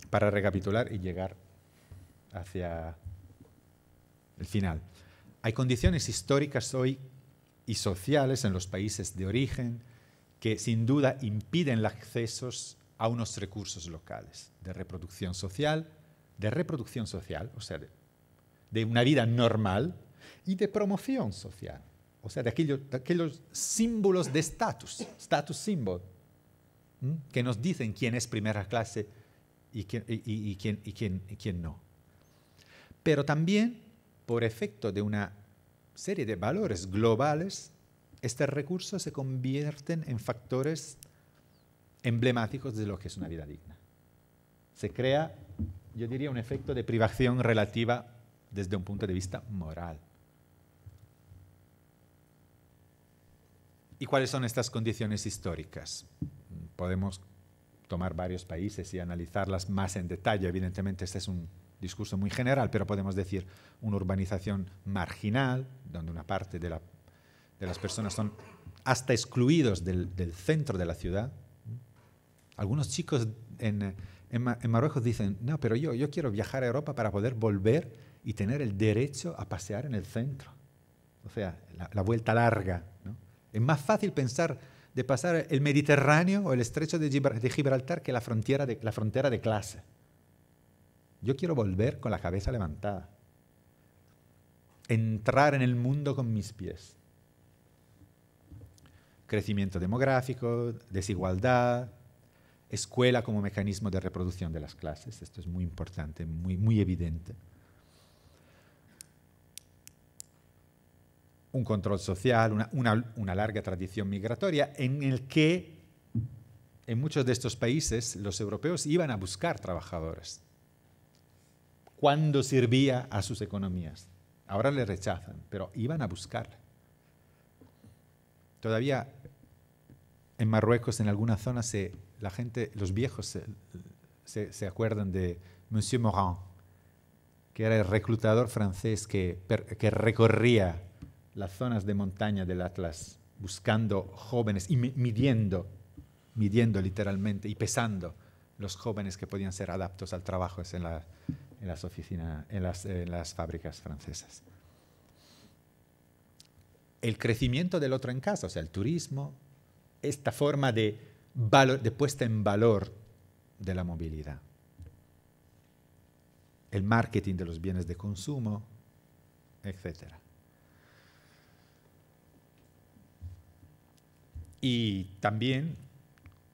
para recapitular y llegar hacia el final, hay condiciones históricas hoy y sociales en los países de origen que sin duda impiden el acceso a unos recursos locales de reproducción social, o sea, de una vida normal y de promoción social, o sea, de aquellos símbolos de status symbol, que nos dicen quién es primera clase y quién no. Pero también, por efecto de una serie de valores globales, estos recursos se convierten en factores emblemáticos de lo que es una vida digna. Se crea, yo diría, un efecto de privación relativa desde un punto de vista moral. ¿Y cuáles son estas condiciones históricas? Podemos tomar varios países y analizarlas más en detalle. Evidentemente, este es un discurso muy general, pero podemos decir una urbanización marginal, donde una parte de las personas son hasta excluidos del centro de la ciudad. Algunos chicos en Marruecos dicen, no, pero yo quiero viajar a Europa para poder volver y tener el derecho a pasear en el centro. O sea, la vuelta larga, ¿no? Es más fácil pensar de pasar el Mediterráneo o el estrecho de Gibraltar que la frontera de clase. Yo quiero volver con la cabeza levantada. Entrar en el mundo con mis pies. Crecimiento demográfico, desigualdad, escuela como mecanismo de reproducción de las clases. Esto es muy importante, muy evidente. Un control social, una larga tradición migratoria en el que en muchos de estos países los europeos iban a buscar trabajadores cuando servía a sus economías. Ahora le rechazan, pero iban a buscarle. Todavía en Marruecos, en algunas zonas, la gente, los viejos se acuerdan de Monsieur Morin, que era el reclutador francés que recorría las zonas de montaña del Atlas buscando jóvenes y midiendo literalmente y pesando los jóvenes que podían ser adaptos al trabajo en las oficinas, en las fábricas francesas. El crecimiento del otro en casa, o sea, el turismo, esta forma de puesta en valor de la movilidad. El marketing de los bienes de consumo, etc. Y también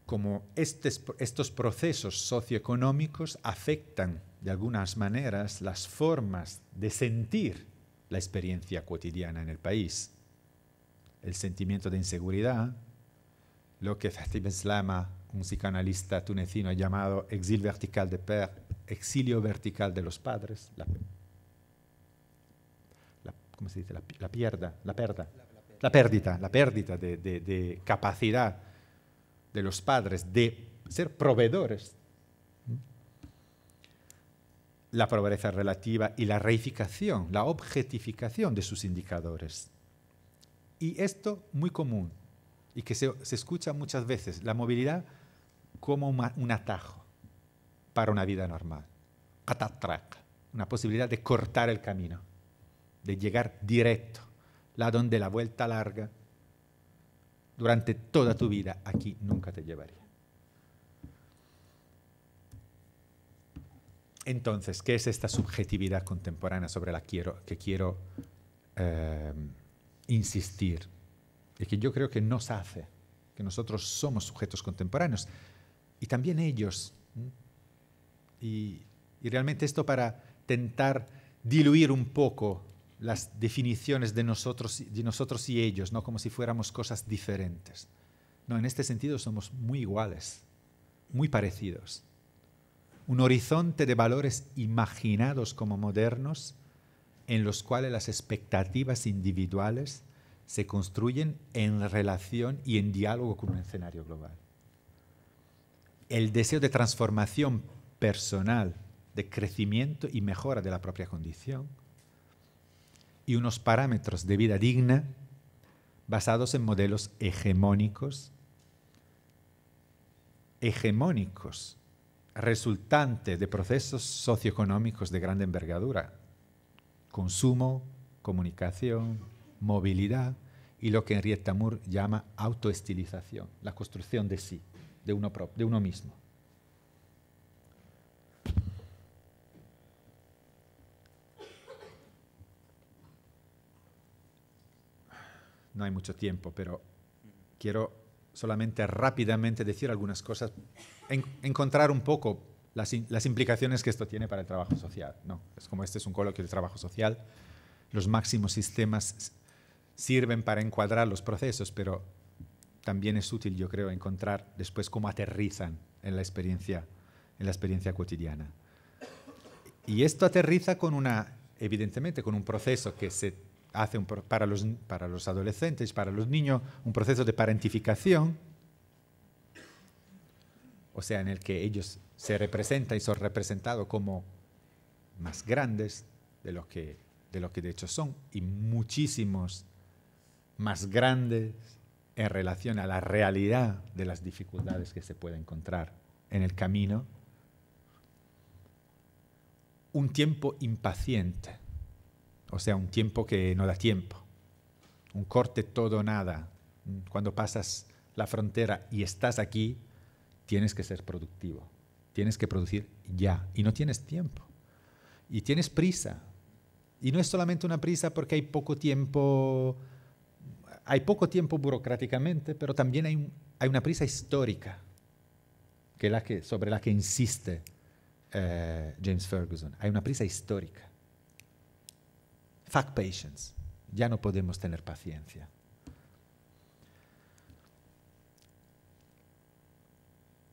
como estos procesos socioeconómicos afectan de algunas maneras las formas de sentir la experiencia cotidiana en el país. El sentimiento de inseguridad, lo que Fatih Benslama, un psicoanalista tunecino, ha llamado exil vertical de père, exilio vertical de los padres, ¿cómo se dice? La pérdida de capacidad de los padres de ser proveedores, la pobreza relativa y la reificación, la objetificación de sus indicadores. Y esto muy común y que se escucha muchas veces, la movilidad como un atajo para una vida normal. Qatatrak, una posibilidad de cortar el camino, de llegar directo, la donde la vuelta larga durante toda tu vida aquí nunca te llevaría. Entonces, ¿qué es esta subjetividad contemporánea sobre la que quiero insistir? Y que yo creo que nos hace, que nosotros somos sujetos contemporáneos, y también ellos. Y realmente esto para tentar diluir un poco las definiciones de nosotros y ellos, no como si fuéramos cosas diferentes. No, en este sentido somos muy iguales, muy parecidos. Un horizonte de valores imaginados como modernos en los cuales las expectativas individuales se construyen en relación y en diálogo con un escenario global. El deseo de transformación personal de crecimiento y mejora de la propia condición, y unos parámetros de vida digna basados en modelos hegemónicos, resultantes de procesos socioeconómicos de gran envergadura: consumo, comunicación, movilidad y lo que Henriette Tamur llama autoestilización, la construcción de sí, de uno mismo. No hay mucho tiempo, pero quiero solamente rápidamente decir algunas cosas, encontrar un poco las implicaciones que esto tiene para el trabajo social, ¿no? Es como este es un coloquio de trabajo social, los máximos sistemas sirven para encuadrar los procesos, pero también es útil, yo creo, encontrar después cómo aterrizan en la experiencia cotidiana. Y esto aterriza evidentemente con un proceso que se hace para los adolescentes, para los niños, un proceso de parentificación, o sea, en el que ellos se representan y son representados como más grandes de lo que de hecho son, y muchísimos más grandes en relación a la realidad de las dificultades que se puede encontrar en el camino. Un tiempo impaciente, o sea, un tiempo que no da tiempo, un corte todo o nada. Cuando pasas la frontera y estás aquí, tienes que ser productivo, tienes que producir ya, y no tienes tiempo, y tienes prisa. Y no es solamente una prisa porque hay poco tiempo burocráticamente, pero también hay una prisa histórica, sobre la que insiste James Ferguson. Hay una prisa histórica. Fuck patience. Ya no podemos tener paciencia.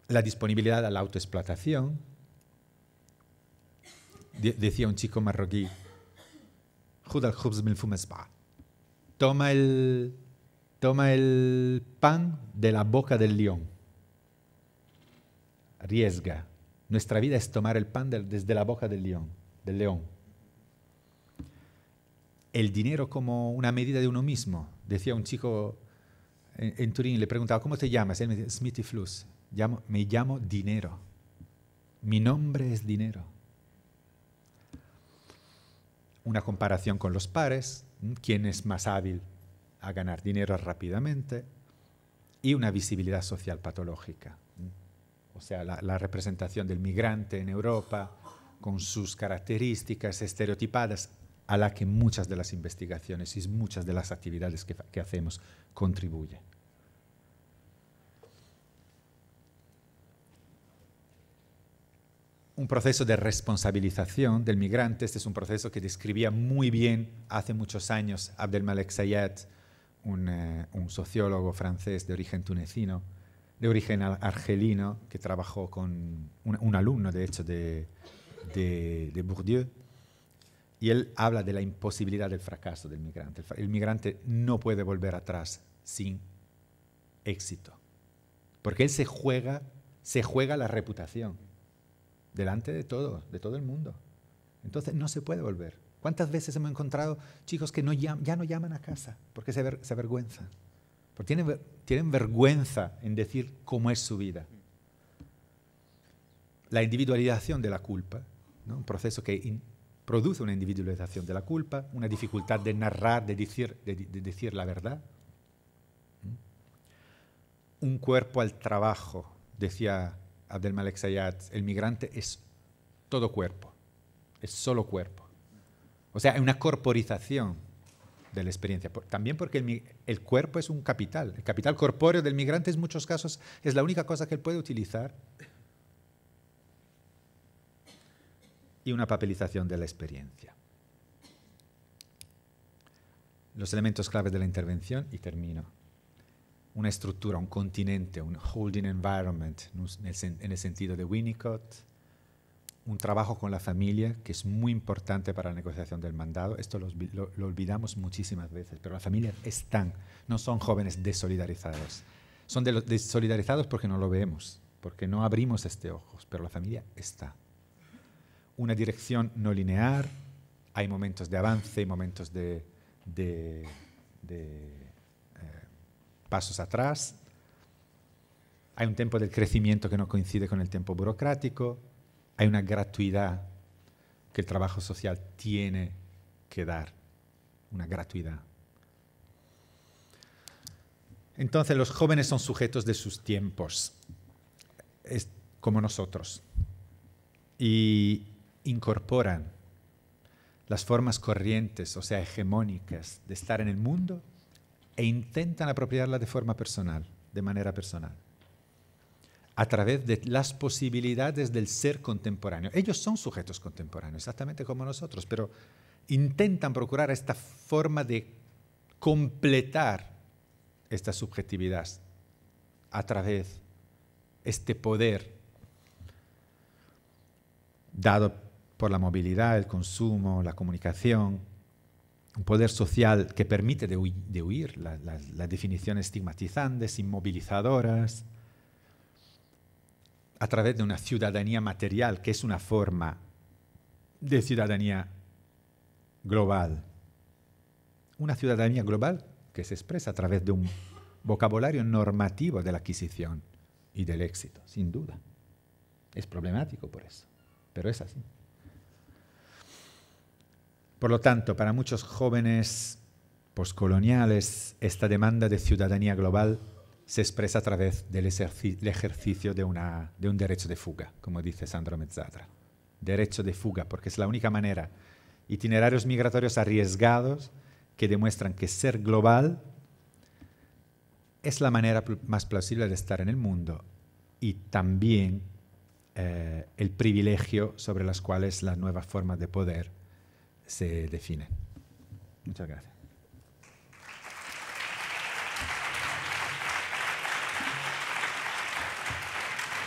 La disponibilidad a la autoexplotación. Decía un chico marroquí, toma el pan de la boca del león. Arriesga. Nuestra vida es tomar el pan desde la boca del león. El dinero como una medida de uno mismo. Decía un chico en Turín, le preguntaba, ¿cómo te llamas? Él me decía, Smithy Flus. Me llamo dinero. Mi nombre es dinero. Una comparación con los pares, quién es más hábil a ganar dinero rápidamente, y una visibilidad social patológica. O sea, la representación del migrante en Europa, con sus características estereotipadas, a la que muchas de las investigaciones y muchas de las actividades que hacemos contribuyen. Un proceso de responsabilización del migrante. Este es un proceso que describía muy bien hace muchos años Abdelmalek Sayed, un sociólogo francés de origen tunecino, de origen argelino, que trabajó con un alumno, de hecho, de Bourdieu. Y él habla de la imposibilidad del fracaso del migrante. El migrante no puede volver atrás sin éxito, porque él se juega la reputación delante de todo el mundo. Entonces no se puede volver. ¿Cuántas veces hemos encontrado chicos que ya no llaman a casa porque se avergüenzan? Porque tienen vergüenza en decir cómo es su vida. La individualización de la culpa, ¿no? Un proceso que produce una individualización de la culpa, una dificultad de narrar, de decir la verdad. Un cuerpo al trabajo, decía Abdelmalek Sayed, el migrante es todo cuerpo, es solo cuerpo. O sea, hay una corporización de la experiencia. También porque el cuerpo es un capital. El capital corpóreo del migrante en muchos casos es la única cosa que él puede utilizar. Y una papelización de la experiencia. Los elementos claves de la intervención, y termino. Una estructura, un continente, un holding environment, en el sentido de Winnicott. Un trabajo con la familia, que es muy importante para la negociación del mandado. Esto lo olvidamos muchísimas veces, pero las familias no son jóvenes desolidarizados. Son desolidarizados porque no lo vemos. porque no abrimos ojos, pero la familia está. Una dirección no lineal, hay momentos de avance y momentos de pasos atrás. Hay un tiempo del crecimiento que no coincide con el tiempo burocrático. Hay una gratuidad que el trabajo social tiene que dar, una gratuidad. Entonces los jóvenes son sujetos de sus tiempos, como nosotros, y incorporan las formas corrientes, o sea, hegemónicas, de estar en el mundo e intentan apropiarla de forma personal, de manera personal, a través de las posibilidades del ser contemporáneo. Ellos son sujetos contemporáneos, exactamente como nosotros, pero intentan procurar esta forma de completar esta subjetividad a través de este poder dado por la movilidad, el consumo, la comunicación, un poder social que permite de huir las definiciones estigmatizantes, inmovilizadoras, a través de una ciudadanía material, que es una forma de ciudadanía global. Una ciudadanía global que se expresa a través de un vocabulario normativo de la adquisición y del éxito, sin duda. Es problemático por eso, pero es así. Por lo tanto, para muchos jóvenes postcoloniales, esta demanda de ciudadanía global se expresa a través del ejercicio de un derecho de fuga, como dice Sandro Mezzadra. Derecho de fuga, porque es la única manera. Itinerarios migratorios arriesgados que demuestran que ser global es la manera más plausible de estar en el mundo y también el privilegio sobre las cuales las nuevas formas de poder se definen. Muchas gracias.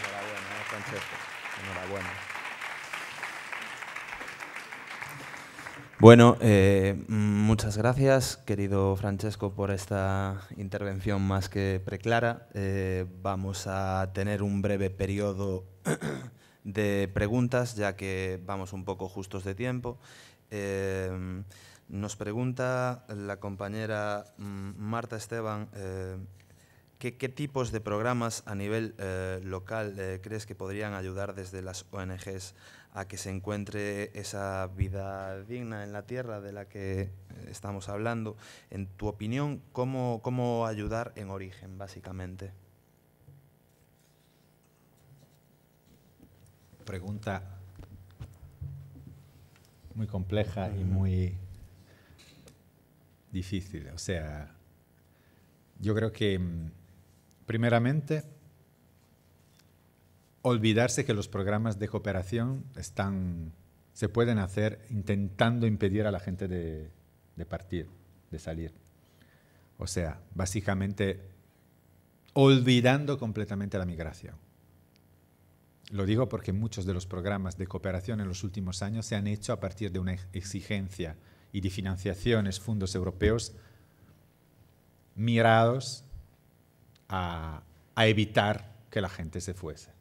Enhorabuena, Francesco. Enhorabuena. Bueno, muchas gracias, querido Francesco, por esta intervención más que preclara. Vamos a tener un breve periodo de preguntas, ya que vamos un poco justos de tiempo. Nos pregunta la compañera Marta Esteban, ¿qué tipos de programas a nivel local crees que podrían ayudar desde las ONGs a que se encuentre esa vida digna en la tierra de la que estamos hablando? En tu opinión, ¿cómo ayudar en origen, básicamente? Pregunta muy compleja y muy difícil. O sea, yo creo que, primeramente, olvidarse que los programas de cooperación se pueden hacer intentando impedir a la gente de partir, de salir. O sea, básicamente, olvidando completamente la migración. Lo digo porque muchos de los programas de cooperación en los últimos años se han hecho a partir de una exigencia y de financiaciones, fondos europeos, mirados a evitar que la gente se fuese.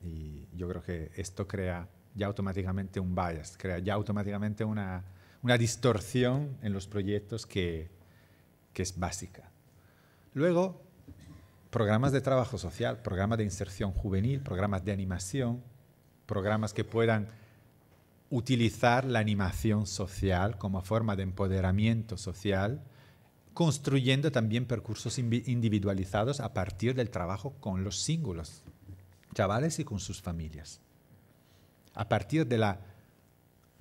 Y yo creo que esto crea ya automáticamente un bias, crea ya automáticamente una distorsión en los proyectos que es básica. Luego, programas de trabajo social, programas de inserción juvenil, programas de animación, programas que puedan utilizar la animación social como forma de empoderamiento social, construyendo también percursos individualizados a partir del trabajo con los singulos, chavales y con sus familias. A partir de la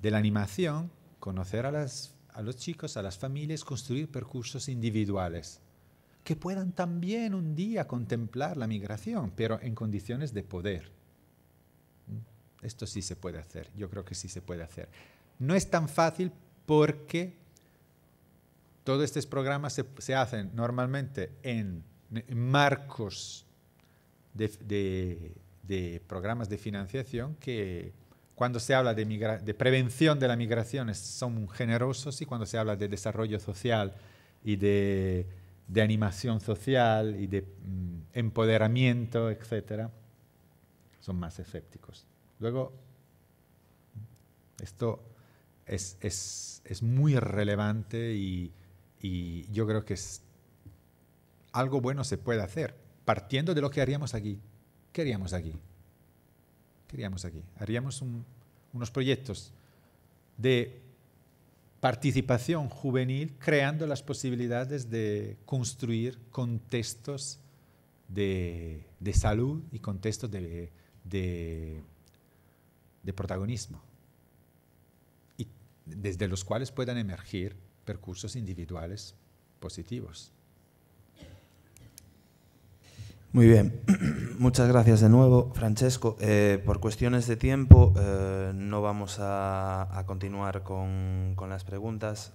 animación, conocer a los chicos, a las familias, construir percursos individuales que puedan también un día contemplar la migración, pero en condiciones de poder. Esto sí se puede hacer, yo creo que sí se puede hacer. No es tan fácil porque todos estos programas se hacen normalmente en marcos de programas de financiación que cuando se habla de prevención de la migración son generosos y cuando se habla de desarrollo social y de animación social y de empoderamiento, etcétera, son más escépticos. Luego, esto es muy relevante y yo creo que algo bueno se puede hacer, partiendo de lo que haríamos aquí. ¿Qué haríamos aquí? ¿Qué haríamos aquí? Haríamos unos proyectos de participación juvenil, creando las posibilidades de construir contextos de salud y contextos de protagonismo, y desde los cuales puedan emergir percursos individuales positivos. Muy bien, muchas gracias de nuevo, Francesco. Por cuestiones de tiempo no vamos a continuar con las preguntas.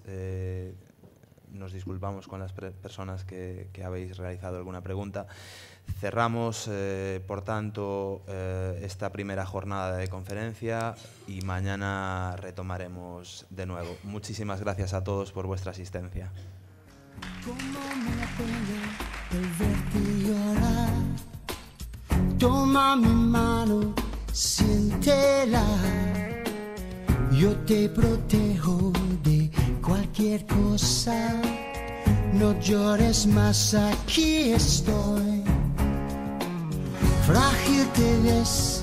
Nos disculpamos con las personas que habéis realizado alguna pregunta. Cerramos, por tanto, esta primera jornada de conferencia y mañana retomaremos de nuevo. Muchísimas gracias a todos por vuestra asistencia. Toma mi mano, siéntela. Yo te protejo de cualquier cosa. No llores más, aquí estoy. Frágil te ves,